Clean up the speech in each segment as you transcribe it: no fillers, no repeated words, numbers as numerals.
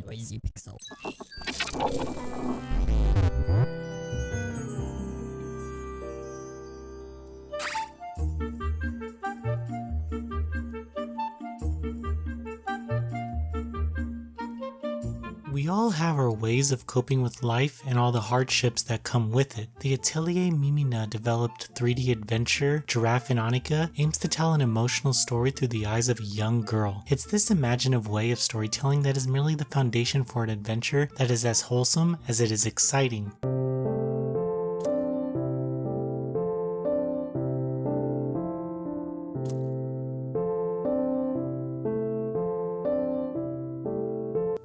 Noisy Pixel. We all have our ways of coping with life and all the hardships that come with it. The Atelier Mimina developed 3D adventure Giraffe and Annika aims to tell an emotional story through the eyes of a young girl. It's this imaginative way of storytelling that is merely the foundation for an adventure that is as wholesome as it is exciting.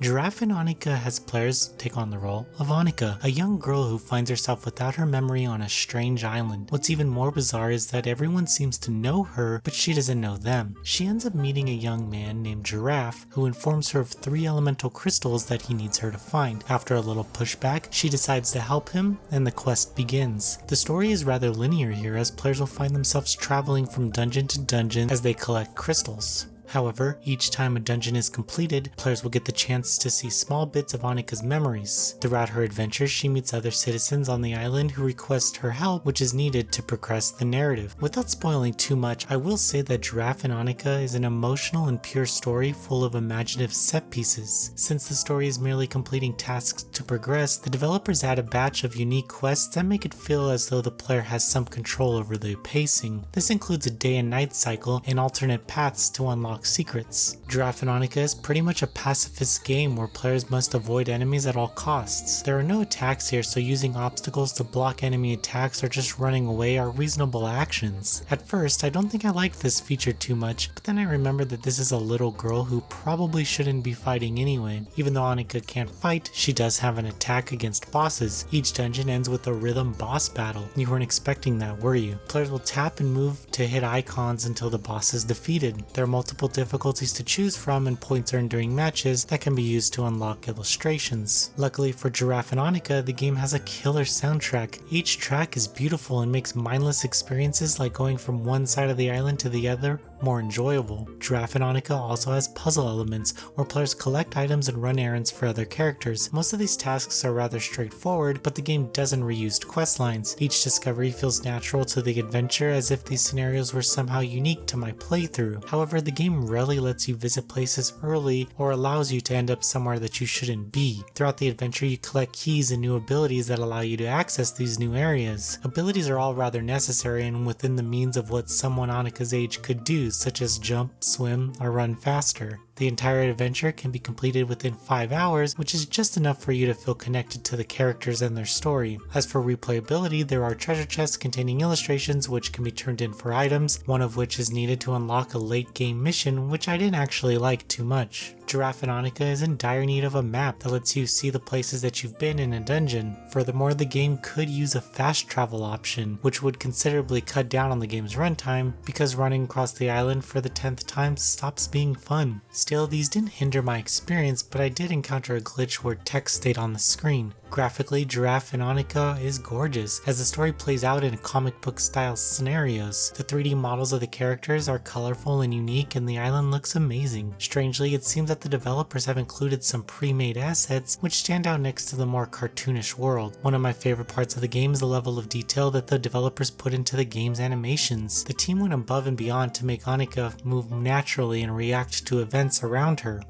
Giraffe and Annika has players take on the role of Annika, a young girl who finds herself without her memory on a strange island. What's even more bizarre is that everyone seems to know her, but she doesn't know them. She ends up meeting a young man named Giraffe, who informs her of 3 elemental crystals that he needs her to find. After a little pushback, she decides to help him, and the quest begins. The story is rather linear here, as players will find themselves traveling from dungeon to dungeon as they collect crystals. However, each time a dungeon is completed, players will get the chance to see small bits of Annika's memories. Throughout her adventures, she meets other citizens on the island who request her help, which is needed to progress the narrative. Without spoiling too much, I will say that Giraffe and Annika is an emotional and pure story full of imaginative set pieces. Since the story is merely completing tasks to progress, the developers add a batch of unique quests that make it feel as though the player has some control over the pacing. This includes a day and night cycle and alternate paths to unlock secrets. Giraffe and Annika is pretty much a pacifist game where players must avoid enemies at all costs. There are no attacks here, so using obstacles to block enemy attacks or just running away are reasonable actions. At first, I don't think I liked this feature too much, but then I remembered that this is a little girl who probably shouldn't be fighting anyway. Even though Annika can't fight, she does have an attack against bosses. Each dungeon ends with a rhythm boss battle. You weren't expecting that, were you? Players will tap and move to hit icons until the boss is defeated. There are multiple difficulties to choose from and points earned during matches that can be used to unlock illustrations. Luckily for Giraffe and Annika, the game has a killer soundtrack. Each track is beautiful and makes mindless experiences like going from one side of the island to the other more enjoyable. Giraffe and Annika also has puzzle elements where players collect items and run errands for other characters. Most of these tasks are rather straightforward, but the game doesn't reuse quest lines. Each discovery feels natural to the adventure, as if these scenarios were somehow unique to my playthrough. However, the game rarely lets you visit places early or allows you to end up somewhere that you shouldn't be. Throughout the adventure, you collect keys and new abilities that allow you to access these new areas. Abilities are all rather necessary and within the means of what someone Annika's age could do, such as jump, swim, or run faster. The entire adventure can be completed within 5 hours, which is just enough for you to feel connected to the characters and their story. As for replayability, there are treasure chests containing illustrations which can be turned in for items, one of which is needed to unlock a late game mission, which I didn't actually like too much. Giraffe and Annika is in dire need of a map that lets you see the places that you've been in a dungeon. Furthermore, the game could use a fast travel option, which would considerably cut down on the game's runtime, because running across the island for the 10th time stops being fun. Still, these didn't hinder my experience, but I did encounter a glitch where text stayed on the screen. Graphically, Giraffe and Annika is gorgeous, as the story plays out in comic book style scenarios. The 3D models of the characters are colorful and unique, and the island looks amazing. Strangely, it seems that the developers have included some pre-made assets which stand out next to the more cartoonish world. One of my favorite parts of the game is the level of detail that the developers put into the game's animations. The team went above and beyond to make Annika move naturally and react to events around her.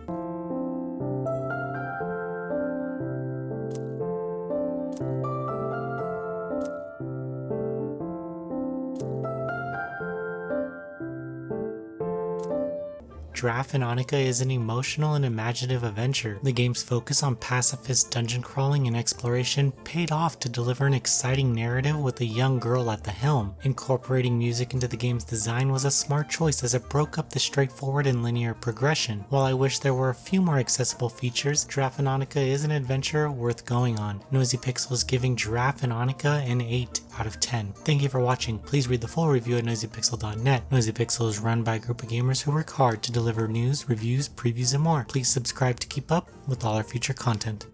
Giraffe and Annika is an emotional and imaginative adventure. The game's focus on pacifist dungeon crawling and exploration paid off to deliver an exciting narrative with a young girl at the helm. Incorporating music into the game's design was a smart choice, as it broke up the straightforward and linear progression. While I wish there were a few more accessible features, Giraffe and Annika is an adventure worth going on. Noisy Pixel is giving Giraffe and Annika an 8 out of 10. Thank you for watching. Please read the full review at noisypixel.net. Noisy Pixel is run by a group of gamers who work hard to deliver news, reviews, previews, and more. Please subscribe to keep up with all our future content.